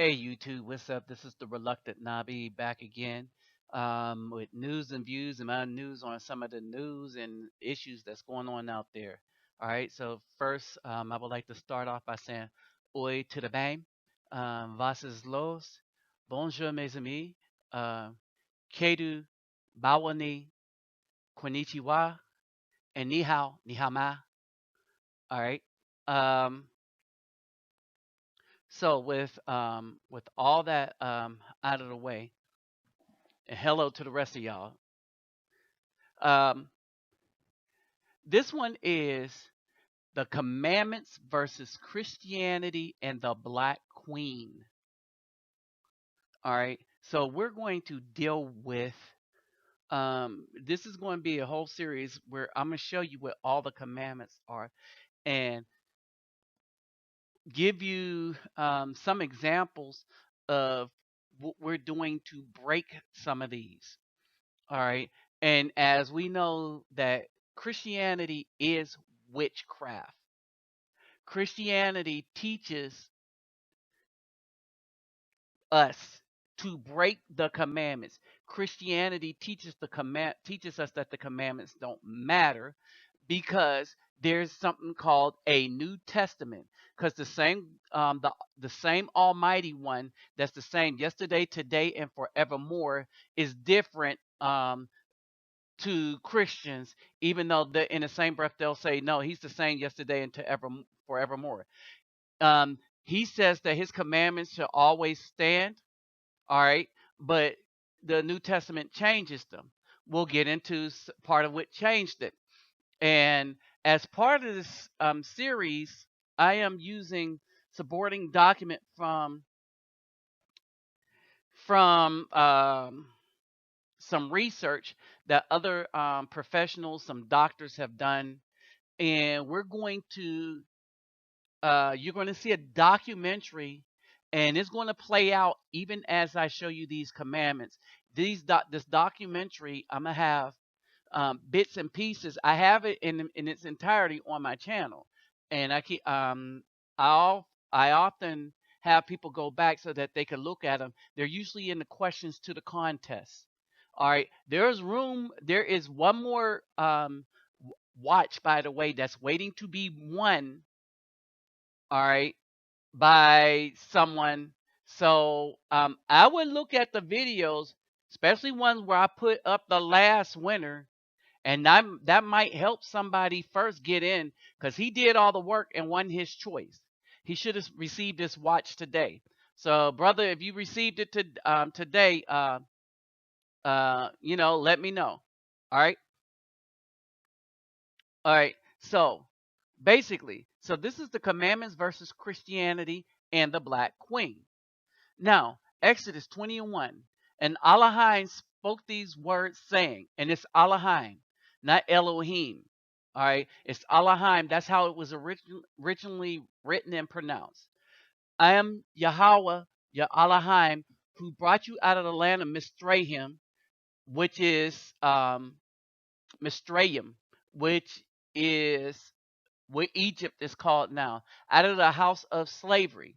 Hey YouTube, what's up? This is the Reluctant Nabi back again with news and views and my news on some of the news and issues that's going on out there. All right, so first, I would like to start off by saying, Oi to the bang, Vases los, bonjour mes amis, uh, Kedu, Bawani, Konnichiwa, and Ni hao ma. All right. Um, so with all that out of the way, and hello to the rest of y'all. Um, this one is the commandments versus Christianity and the Black Queen. All right. So we're going to deal with this is going to be a whole series where I'm going to show you what all the commandments are and give you some examples of what we're doing to break some of these. All right. And as we know that Christianity is witchcraft. Christianity teaches us to break the commandments. Christianity teaches us that the commandments don't matter because there's something called a New Testament. Because the same Almighty One that's the same yesterday, today, and forevermore is different to Christians, even though in the same breath they'll say, no, he's the same yesterday and to ever forevermore. He says that his commandments shall always stand. All right, but the New Testament changes them. We'll get into part of what changed it. And as part of this series, I am using supporting document from some research that other professionals, some doctors have done, and we're going to you're going to see a documentary, and it's going to play out even as I show you these commandments. This documentary, I'm gonna have bits and pieces. I have it in its entirety on my channel, and I often have people go back so that they can look at them. They're usually in the questions to the contest. All right, there's room. There is one more watch, by the way, that's waiting to be won. All right, by someone. So I would look at the videos, especially ones where I put up the last winner, and that might help somebody first get in because he did all the work and won his choice. He should have received this watch today. So, brother, if you received it today, let me know. All right, all right. So, basically, so this is the commandments versus Christianity and the Black Queen. Now, Exodus 20:1, and Elohim spoke these words saying, and it's Elohim, not Elohim. All right, it's Elohim. That's how it was originally written and pronounced. I am Yahweh, your Elohim, who brought you out of the land of Mizraim, which is Mizraim, which is what Egypt is called now, out of the house of slavery.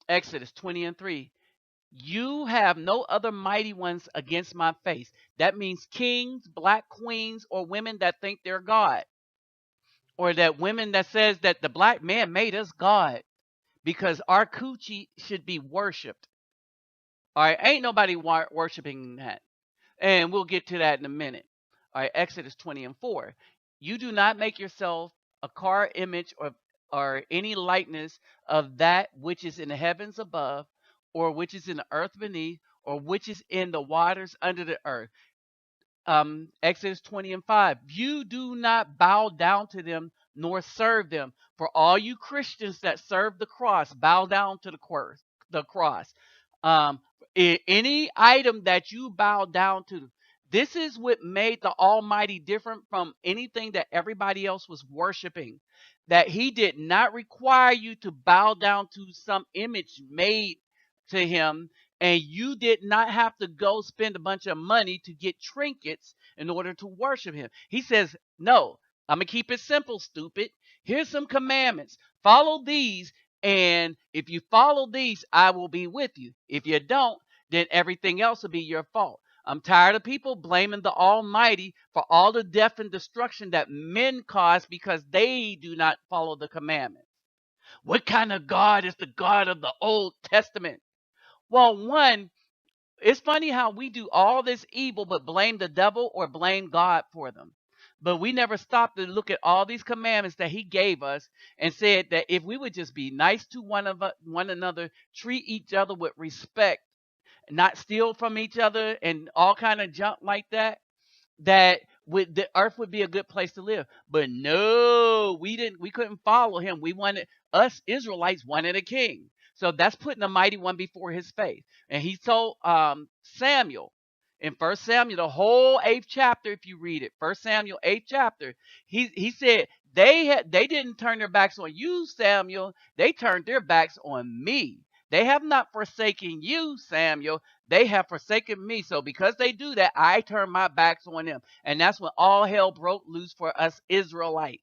Exodus 20:3. You have no other mighty ones against my face. That means kings, black queens, or women that think they're God. Or that women that says that the black man made us God because our coochie should be worshipped. All right, ain't nobody worshiping that. And we'll get to that in a minute. All right, Exodus 20:4. You do not make yourself a car image or any likeness of that which is in the heavens above, or which is in the earth beneath, or which is in the waters under the earth. Exodus 20:5. You do not bow down to them nor serve them. For all you Christians that serve the cross, bow down to the cross. Um, any item that you bow down to, this is what made the Almighty different from anything that everybody else was worshiping. That He did not require you to bow down to some image made to Him, and you did not have to go spend a bunch of money to get trinkets in order to worship Him. He says, no, I'm going to keep it simple, stupid. Here's some commandments. Follow these, And if you follow these, I will be with you. If you don't, then everything else will be your fault. I'm tired of people blaming the Almighty for all the death and destruction that men cause because they do not follow the commandments. What kind of God is the God of the Old Testament? Well, one, it's funny how we do all this evil but blame the devil or blame God for them. But we never stopped to look at all these commandments that he gave us and said that if we would just be nice to one another, treat each other with respect, not steal from each other and all kind of junk like that, that the earth would be a good place to live. But no, we couldn't follow him. Us Israelites wanted a king. So that's putting the mighty one before his face. And he told Samuel in 1 Samuel, the whole 8th chapter, if you read it, 1 Samuel 8th chapter, he said they didn't turn their backs on you, Samuel. They turned their backs on me. They have not forsaken you, Samuel. They have forsaken me. So because they do that, I turn my backs on them. And that's when all hell broke loose for us Israelites.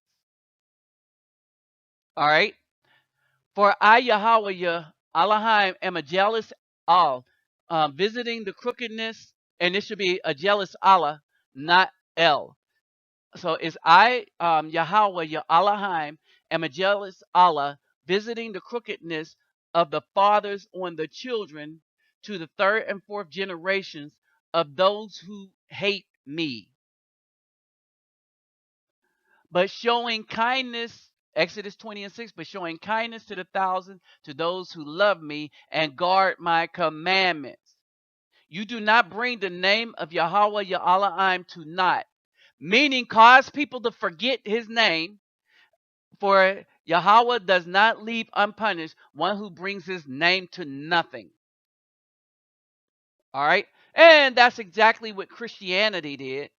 All right. For I, Yahweh, Elohim, am a jealous all, visiting the crookedness, and it should be a jealous Allah, not El. So it's I, Yahweh, Elohim, am a jealous Allah, visiting the crookedness of the fathers on the children to the 3rd and 4th generations of those who hate me. But showing kindness, Exodus 20:6, but showing kindness to the thousands, to those who love me and guard my commandments. You do not bring the name of Yahweh, your Elohim, to naught, meaning cause people to forget his name. For Yahweh does not leave unpunished one who brings his name to nothing. All right. And that's exactly what Christianity did.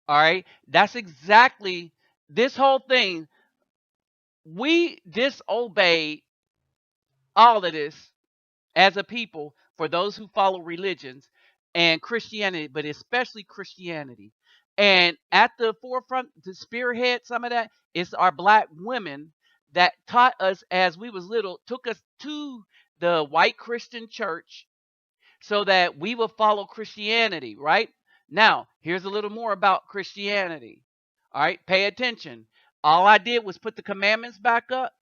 All right. That's exactly this whole thing. We disobeyed all of this as a people for those who follow religions and Christianity, but especially Christianity. And at the forefront, to spearhead some of that, is our black women that taught us as we was little, took us to the white Christian church so that we will follow Christianity, right? Now, here's a little more about Christianity. All right, pay attention. All I did was put the commandments back up.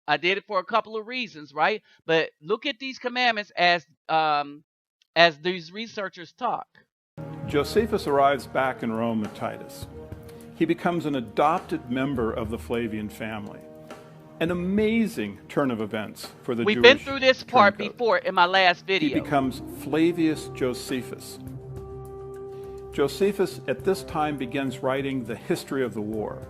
I did it for a couple of reasons, right? But look at these commandments as these researchers talk. Josephus arrives back in Rome with Titus. He becomes an adopted member of the Flavian family. An amazing turn of events for the Jewish We've been through this part turncoat. before in my last video. He becomes Flavius Josephus. Josephus at this time begins writing the history of the war,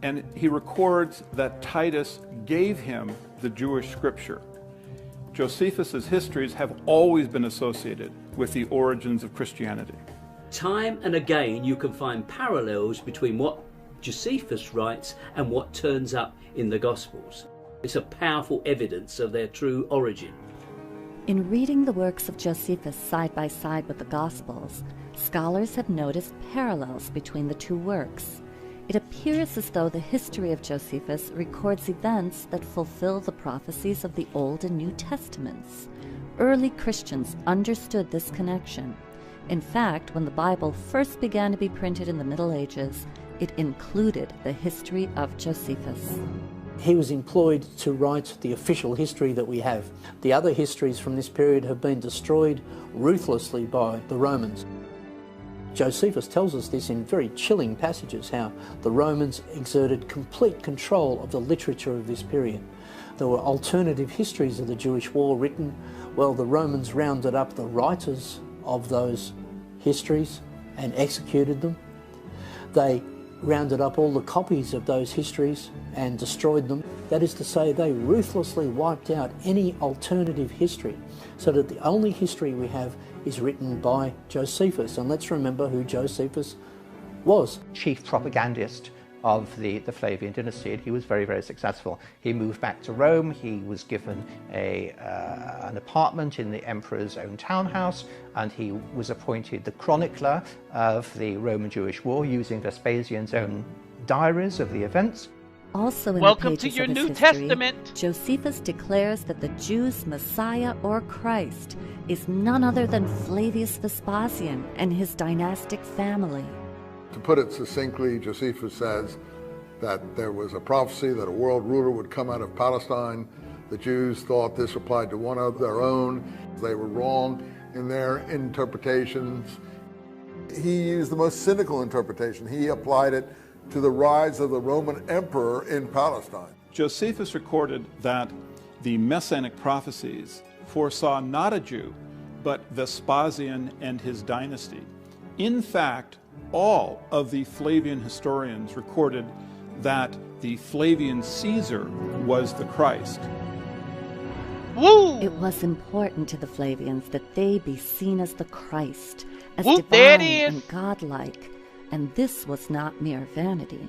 and he records that Titus gave him the Jewish scripture. Josephus's histories have always been associated with the origins of Christianity. Time and again you can find parallels between what Josephus writes and what turns up in the Gospels. It's a powerful evidence of their true origin. In reading the works of Josephus side by side with the Gospels, scholars have noticed parallels between the two works. It appears as though the history of Josephus records events that fulfill the prophecies of the Old and New Testaments. Early Christians understood this connection. In fact, when the Bible first began to be printed in the Middle Ages, it included the history of Josephus. He was employed to write the official history that we have. The other histories from this period have been destroyed ruthlessly by the Romans. Josephus tells us this in very chilling passages, how the Romans exerted complete control of the literature of this period. There were alternative histories of the Jewish war written. Well, the Romans rounded up the writers of those histories and executed them. They rounded up all the copies of those histories and destroyed them. That is to say, they ruthlessly wiped out any alternative history, so that the only history we have is written by Josephus. And let's remember who Josephus was. Chief propagandist of the Flavian dynasty, and he was very, very successful. He moved back to Rome. He was given an apartment in the emperor's own townhouse, and he was appointed the chronicler of the Roman Jewish War, using Vespasian's own diaries of the events. Also in Welcome the to pages your of his New history, Testament. Josephus declares that the Jews' Messiah or Christ is none other than Flavius Vespasian and his dynastic family. To put it succinctly, Josephus says that there was a prophecy that a world ruler would come out of Palestine. The Jews thought this applied to one of their own. They were wrong in their interpretations. He used the most cynical interpretation. He applied it to the rise of the Roman emperor in Palestine. Josephus recorded that the Messianic prophecies foresaw not a Jew, but Vespasian and his dynasty. In fact, all of the Flavian historians recorded that the Flavian Caesar was the Christ. Woo! It was important to the Flavians that they be seen as the Christ, as Whoop, there it divine is. and godlike, and this was not mere vanity.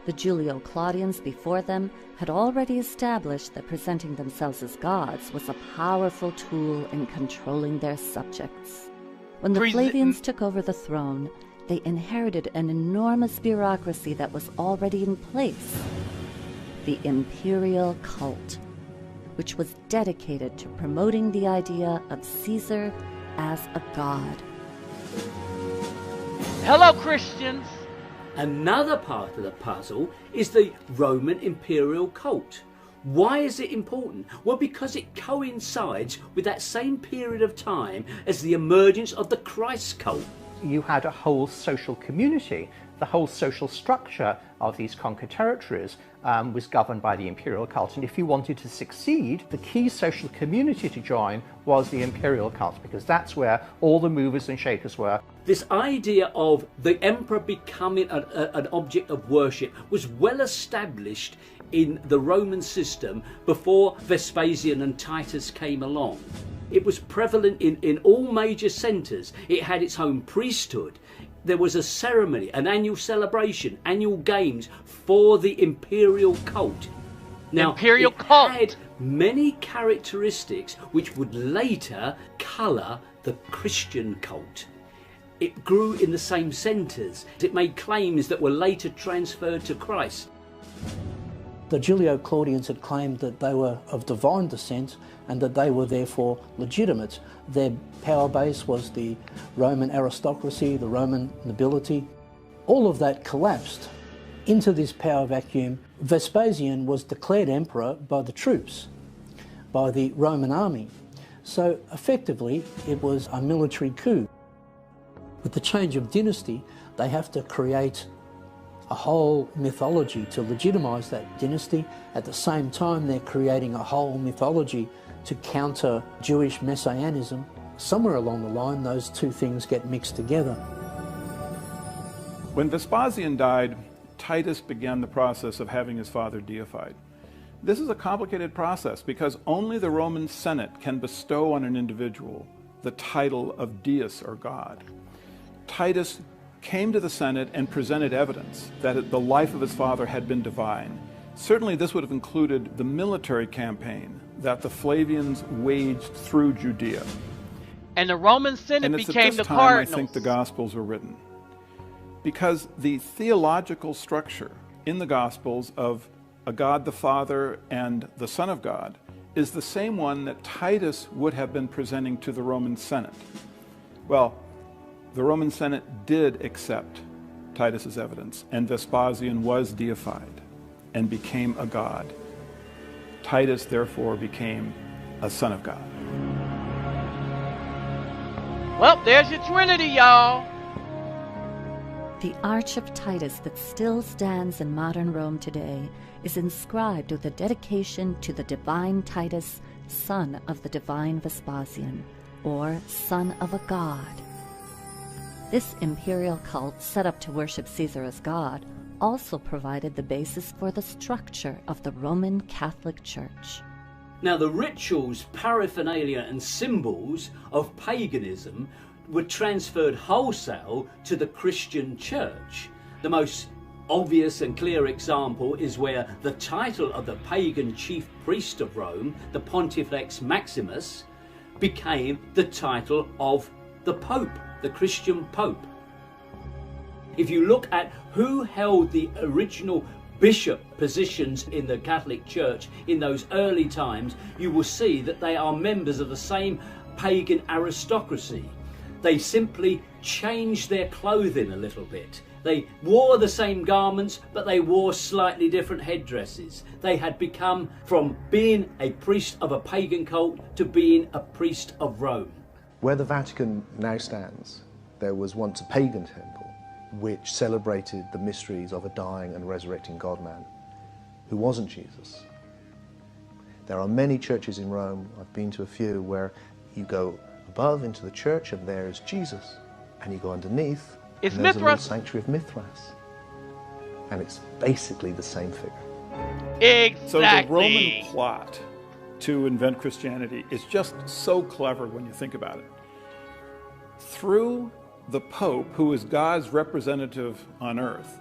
The Julio-Claudians before them had already established that presenting themselves as gods was a powerful tool in controlling their subjects. When the Flavians took over the throne, they inherited an enormous bureaucracy that was already in place, the imperial cult, which was dedicated to promoting the idea of Caesar as a god. Hello, Christians. Another part of the puzzle is the Roman imperial cult. Why is it important? Well, because it coincides with that same period of time as the emergence of the Christ cult. You had a whole social community. The whole social structure of these conquered territories was governed by the imperial cult. And if you wanted to succeed, the key social community to join was the imperial cult, because that's where all the movers and shakers were. This idea of the emperor becoming an object of worship was well established in the Roman system before Vespasian and Titus came along. It was prevalent in all major centres. It had its own priesthood. There was a ceremony, an annual celebration, annual games for the imperial cult. Now, Imperial it cult had many characteristics which would later colour the Christian cult. It grew in the same centres. It made claims that were later transferred to Christ. The Julio-Claudians had claimed that they were of divine descent and that they were therefore legitimate. Their power base was the Roman aristocracy, the Roman nobility. All of that collapsed into this power vacuum. Vespasian was declared emperor by the troops, by the Roman army. So effectively, it was a military coup. With the change of dynasty, they have to create a whole mythology to legitimise that dynasty. At the same time, they're creating a whole mythology to counter Jewish messianism. Somewhere along the line, those two things get mixed together. When Vespasian died, Titus began the process of having his father deified. This is a complicated process because only the Roman Senate can bestow on an individual the title of deus or god. Titus came to the Senate and presented evidence that the life of his father had been divine. Certainly this would have included the military campaign that the Flavians waged through Judea. And the Roman Senate And it's became at this the time Cardinals. I think the Gospels were written. Because the theological structure in the Gospels of a God the Father and the Son of God is the same one that Titus would have been presenting to the Roman Senate. Well, the Roman Senate did accept Titus's evidence, and Vespasian was deified and became a god. Titus, therefore, became a son of God. Well, there's your Trinity, y'all. The Arch of Titus that still stands in modern Rome today is inscribed with a dedication to the divine Titus, son of the divine Vespasian, or son of a god. This imperial cult, set up to worship Caesar as god, also provided the basis for the structure of the Roman Catholic Church. Now, the rituals, paraphernalia and symbols of paganism were transferred wholesale to the Christian church. The most obvious and clear example is where the title of the pagan chief priest of Rome, the Pontifex Maximus, became the title of the Pope, the Christian Pope. If you look at who held the original bishop positions in the Catholic Church in those early times, you will see that they are members of the same pagan aristocracy. They simply changed their clothing a little bit. They wore the same garments, but they wore slightly different headdresses. They had become from being a priest of a pagan cult to being a priest of Rome. Where the Vatican now stands, there was once a pagan temple which celebrated the mysteries of a dying and resurrecting God-man who wasn't Jesus. There are many churches in Rome, I've been to a few, where you go above into the church and there is Jesus, and you go underneath It's and there's a little Mithras. sanctuary of Mithras, and it's basically the same figure. Exactly. So the Roman plot to invent Christianity is just so clever when you think about it. Through the Pope, who is God's representative on earth,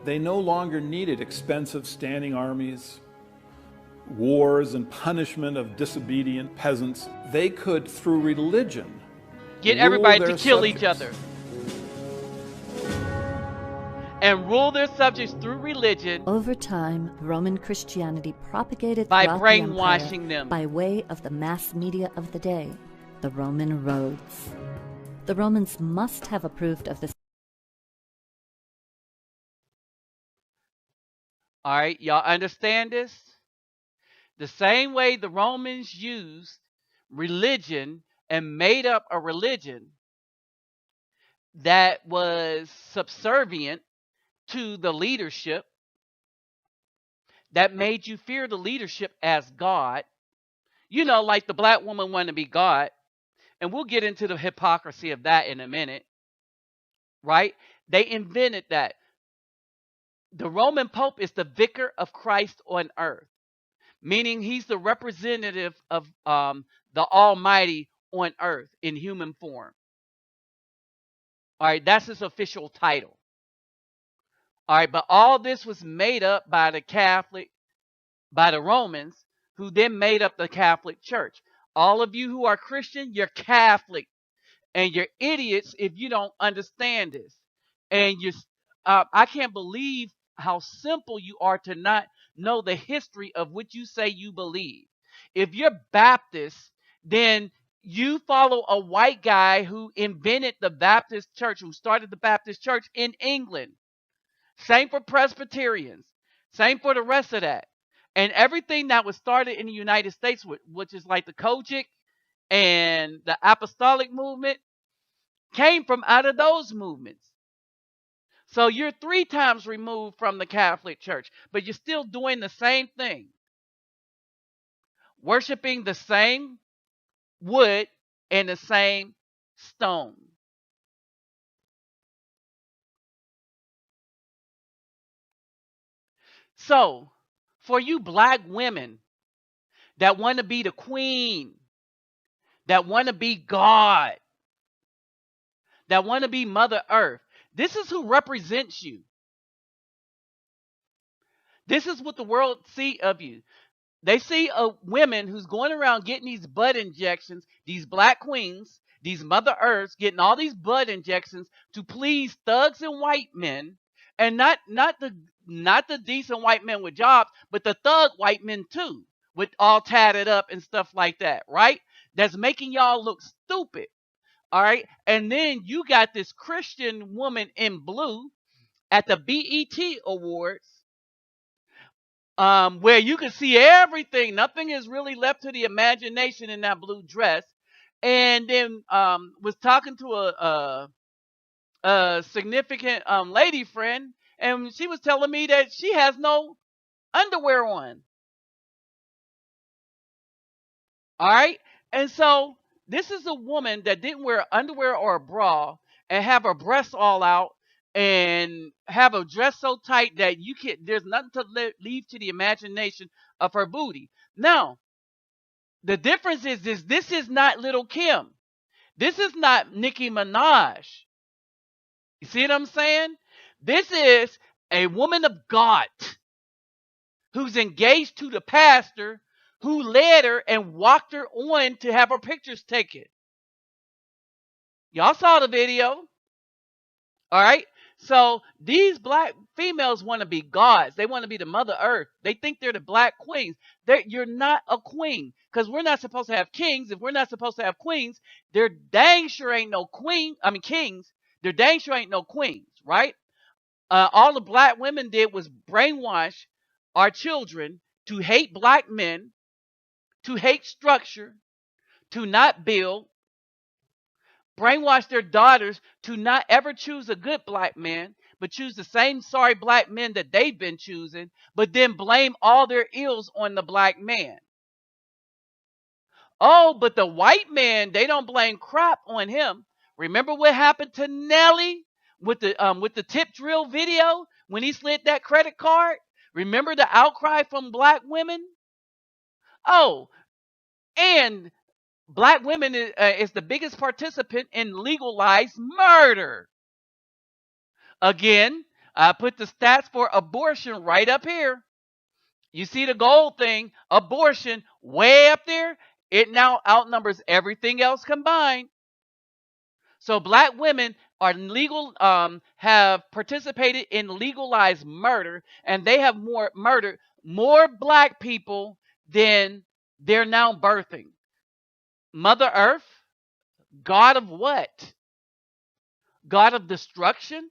they no longer needed expensive standing armies, wars, and punishment of disobedient peasants. They could, through religion, Get rule everybody to their kill each subjects. other. And rule their subjects through religion. Over time, Roman Christianity propagated By throughout the brainwashing empire them. by way of the mass media of the day, the Roman roads. The Romans must have approved of this. All right, y'all understand this? The same way the Romans used religion and made up a religion that was subservient to the leadership, that made you fear the leadership as God. You know, like the black woman wanted to be God. And we'll get into the hypocrisy of that in a minute. Right? They invented that. The Roman Pope is the vicar of Christ on earth, meaning he's the representative of the Almighty on earth in human form. All right, that's his official title. All right, but all this was made up by the Romans, who then made up the Catholic Church. All of you who are Christian, you're Catholic, and you're idiots if you don't understand this. And I can't believe how simple you are to not know the history of what you say you believe. If you're Baptist, then you follow a white guy who invented the Baptist church, who started the Baptist church in England. Same for Presbyterians. Same for the rest of that. And everything that was started in the United States, which is like the Kojic and the Apostolic movement, came from out of those movements. So you're 3 times removed from the Catholic Church, but you're still doing the same thing. Worshiping the same wood and the same stone. So, for you black women that want to be the queen, that want to be God, that want to be Mother Earth, this is who represents you. This is what the world see of you. They see a women who's going around getting these butt injections, these black queens, these Mother Earths, getting all these butt injections to please thugs and white men, and not the decent white men with jobs, but the thug white men too, with all tatted up and stuff like that, right? That's making y'all look stupid. All right. And then you got this Christian woman in blue at the BET Awards, where you can see everything. Nothing is really left to the imagination in that blue dress. And then was talking to a significant lady friend, and she was telling me that she has no underwear on. All right. And so this is a woman that didn't wear underwear or a bra and have her breasts all out and have a dress so tight that there's nothing to leave to the imagination of her booty. Now, the difference is this is not Little Kim. This is not Nicki Minaj. You see what I'm saying? This is a woman of God who's engaged to the pastor who led her and walked her on to have her pictures taken. Y'all saw the video. All right. So these black females want to be gods. They want to be the Mother Earth. They think they're the black queens. You're not a queen, because we're not supposed to have kings. If we're not supposed to have queens, there dang sure ain't no kings. There dang sure ain't no queens, right? All the black women did was brainwash our children to hate black men, to hate structure, to not build, brainwash their daughters to not ever choose a good black man, but choose the same sorry black men that they've been choosing, but then blame all their ills on the black man. Oh, but the white man, they don't blame crap on him. Remember what happened to Nelly with the tip drill video when he slid that credit card? Remember the outcry from black women? Oh, and black women is the biggest participant in legalized murder. Again, I put the stats for abortion right up here. You see the gold thing, abortion way up there. It now outnumbers everything else combined. So black women are have participated in legalized murder, and they have murdered more black people than they're now birthing. Mother Earth, God of what? God of destruction?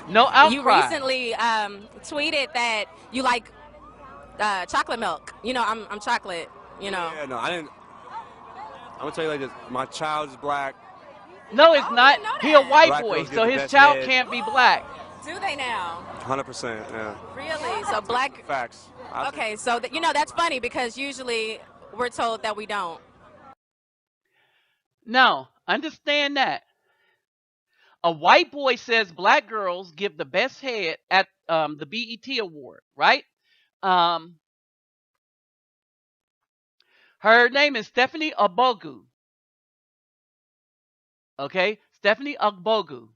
No outcry. You recently tweeted that you like chocolate milk. You know, I'm chocolate. You know. Yeah, no, I didn't. I'm gonna tell you like this. My child is black. No, it's not. He a white Black boy, girls get so the his best child head. can't be black. Do they now? 100%. Yeah. Really? So black. Facts. Okay, so you know that's funny because usually we're told that we don't. No, understand that. A white boy says black girls give the best head at the BET award, right? Her name is Stephanie Ogbogu. Okay, Stephanie Ogbogu,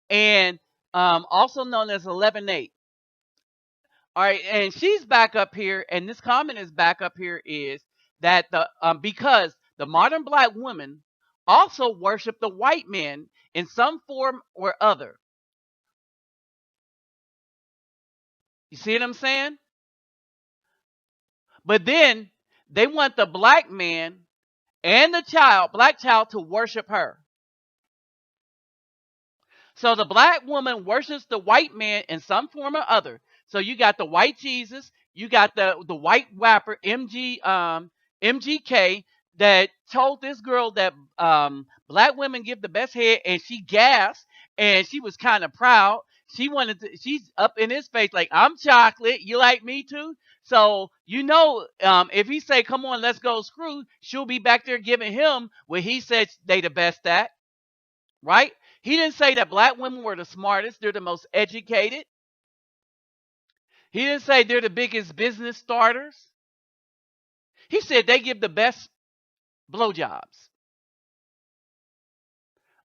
and also known as 11-8. All right, and she's back up here, and this comment is back up here is that because the modern black woman also worship the white man in some form or other. You see what I'm saying? But then they want the black man and the black child, to worship her. So the black woman worships the white man in some form or other. So you got the white Jesus, you got the white rapper MGK that told this girl that black women give the best head, and she gasped, and she was kind of proud. She's up in his face like, I'm chocolate, you like me too? So, you know, if he say, come on, let's go screw, she'll be back there giving him what he said they the best at, right? He didn't say that black women were the smartest, they're the most educated. He didn't say they're the biggest business starters. He said they give the best blowjobs.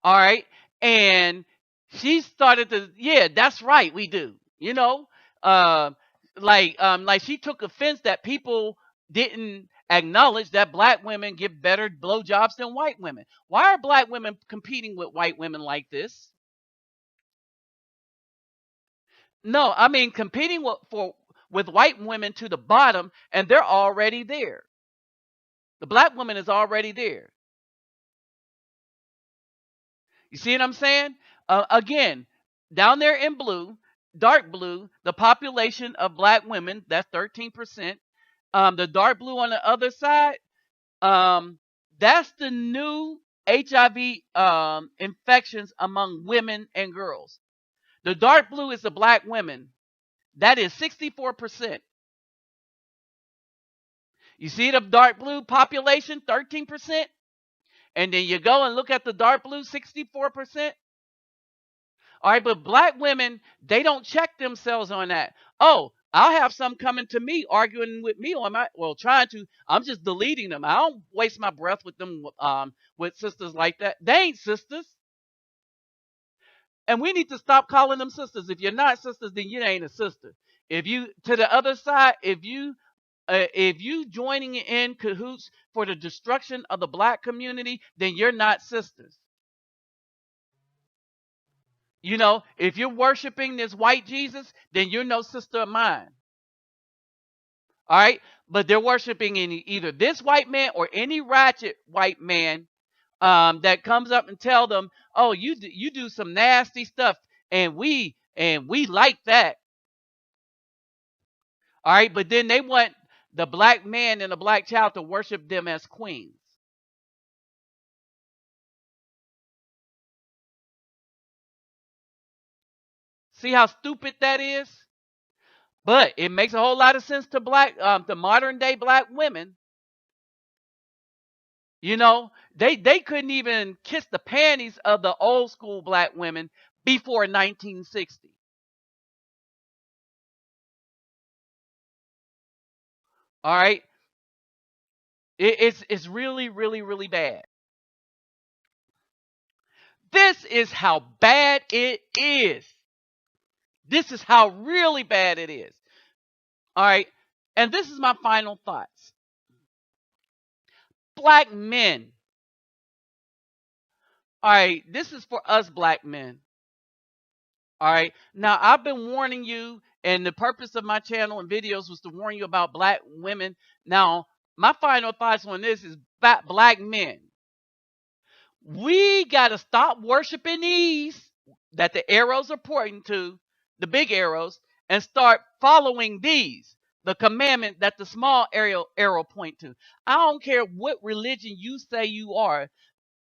All right. And she started to, yeah, that's right, we do. You know, like she took offense that people didn't acknowledge that black women give better blowjobs than white women. Why are black women competing with white women like this? No, I mean competing with white women to the bottom, and they're already there. The black woman is already there. You see what I'm saying? Again, down there in blue, dark blue, the population of black women, that's 13%. The dark blue on the other side, that's the new HIV infections among women and girls. The dark blue is the black women. That is 64%. You see the dark blue population, 13%? And then you go and look at the dark blue, 64%. All right, but black women, they don't check themselves on that. Oh, I'll have some coming to me arguing with me on trying to. I'm just deleting them. I don't waste my breath with them with sisters like that. They ain't sisters. And we need to stop calling them sisters. If you're not sisters, then you ain't a sister. If you to the other side, if you joining in cahoots for the destruction of the black community, then you're not sisters. You know, if you're worshiping this white Jesus, then you're no sister of mine. All right? But they're worshiping either this white man or any ratchet white man that comes up and tell them, oh, you do some nasty stuff, and we like that. All right? But then they want the black man and the black child to worship them as queens. See how stupid that is? But it makes a whole lot of sense to to modern day black women. You know, they couldn't even kiss the panties of the old school black women before 1960. All right, it's really, really, really bad. This is how bad it is. This is how really bad it is. All right. And this is my final thoughts. Black men. All right. This is for us black men. All right. Now, I've been warning you, and the purpose of my channel and videos was to warn you about black women. Now, my final thoughts on this is black men. We got to stop worshiping these that the arrows are pointing to, the big arrows, and start following these, the commandment that the small arrow point to. I don't care what religion you say you are.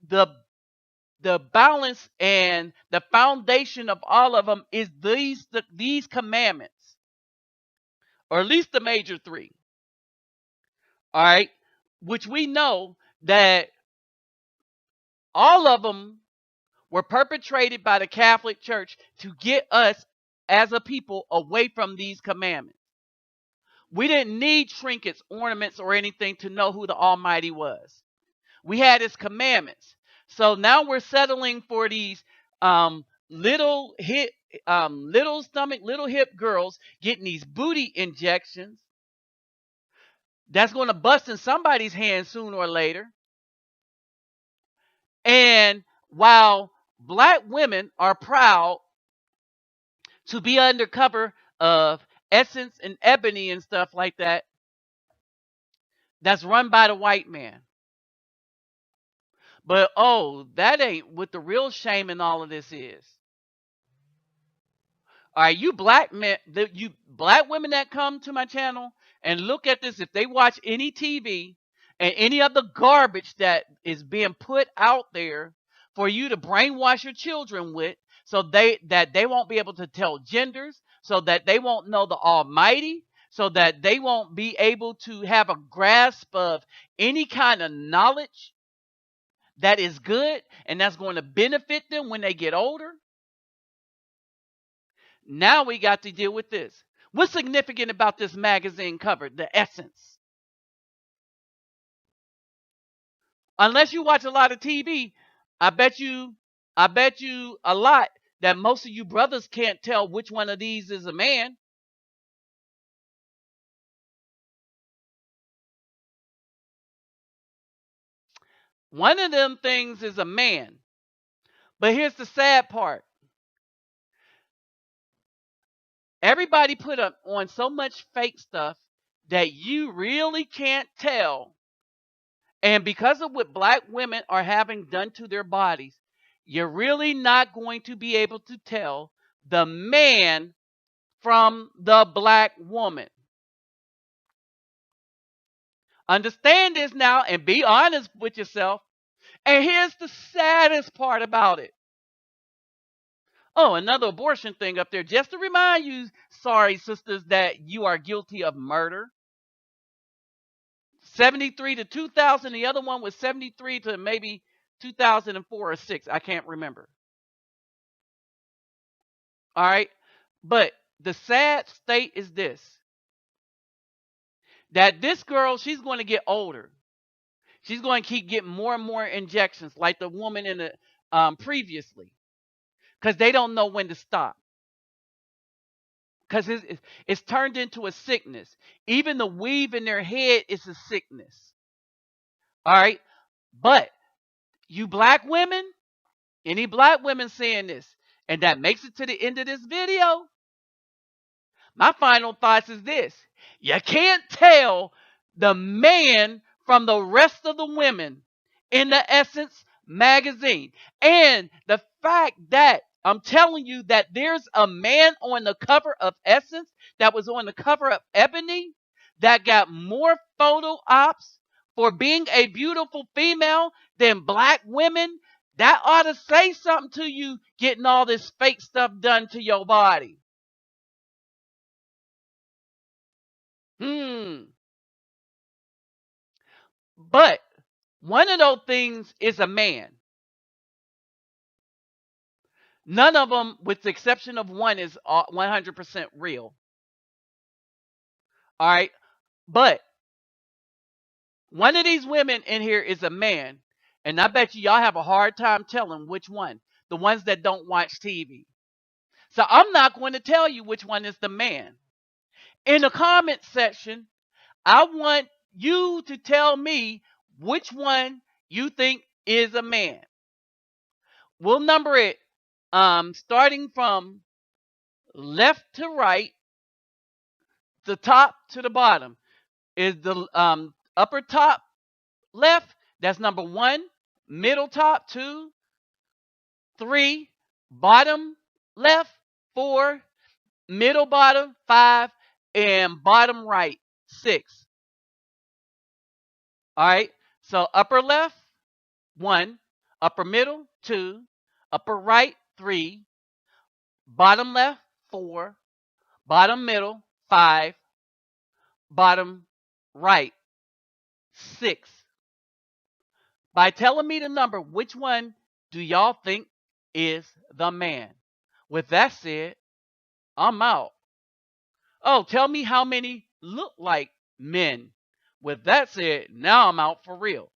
The balance and the foundation of all of them is these commandments, or at least the major three. All right, which we know that all of them were perpetrated by the Catholic Church to get us as a people away from these commandments. We didn't need trinkets, ornaments, or anything to know who the Almighty was. We had His commandments. So now we're settling for these little stomach, little hip girls getting these booty injections. That's going to bust in somebody's hand sooner or later. And while black women are proud to be under cover of Essence and Ebony and stuff like that, that's run by the white man. But oh, that ain't what the real shame in all of this is. All right, you black men, you black women that come to my channel and look at this, if they watch any TV and any of the garbage that is being put out there for you to brainwash your children with, so that they won't be able to tell genders, so that they won't know the Almighty, so that they won't be able to have a grasp of any kind of knowledge that is good and that's going to benefit them when they get older. Now we got to deal with this. What's significant about this magazine cover, the Essence? Unless you watch a lot of TV, I bet you a lot that most of you brothers can't tell which one of these is a man. One of them things is a man. But here's the sad part. Everybody put up on so much fake stuff that you really can't tell. And because of what black women are having done to their bodies, you're really not going to be able to tell the man from the black woman. Understand this now and be honest with yourself. And here's the saddest part about it. Oh, another abortion thing up there. Just to remind you, sorry sisters, that you are guilty of murder. 73 to 2000. The other one was 73 to maybe 2004 or 6. I can't remember. All right. But the sad state is this. That this girl, she's going to get older. She's going to keep getting more and more injections like the woman in the previously. Because they don't know when to stop. Because it's turned into a sickness. Even the weave in their head is a sickness. All right. But you black women, any black women saying this, and that makes it to the end of this video, my final thoughts is this. You can't tell the man from the rest of the women in the Essence magazine. And the fact that I'm telling you that there's a man on the cover of Essence that was on the cover of Ebony that got more photo ops for being a beautiful female than black women, that ought to say something to you getting all this fake stuff done to your body. But one of those things is a man. None of them, with the exception of one, is 100% real. All right. But one of these women in here is a man. And I bet you y'all have a hard time telling which one. The ones that don't watch TV. So I'm not going to tell you which one is the man. In the comment section, I want you to tell me which one you think is a man. We'll number it starting from left to right, the top to the bottom. Is the upper top left, that's number 1. Middle top, 2. 3. Bottom left, 4. Middle bottom, 5. And bottom right, 6. All right. So upper left, 1. Upper middle, 2. Upper right, 3. Bottom left, 4. Bottom middle, 5. Bottom right, 6. By telling me the number, which one do y'all think is the man? With that said, I'm out. Oh, tell me how many look like men. With that said, now I'm out for real.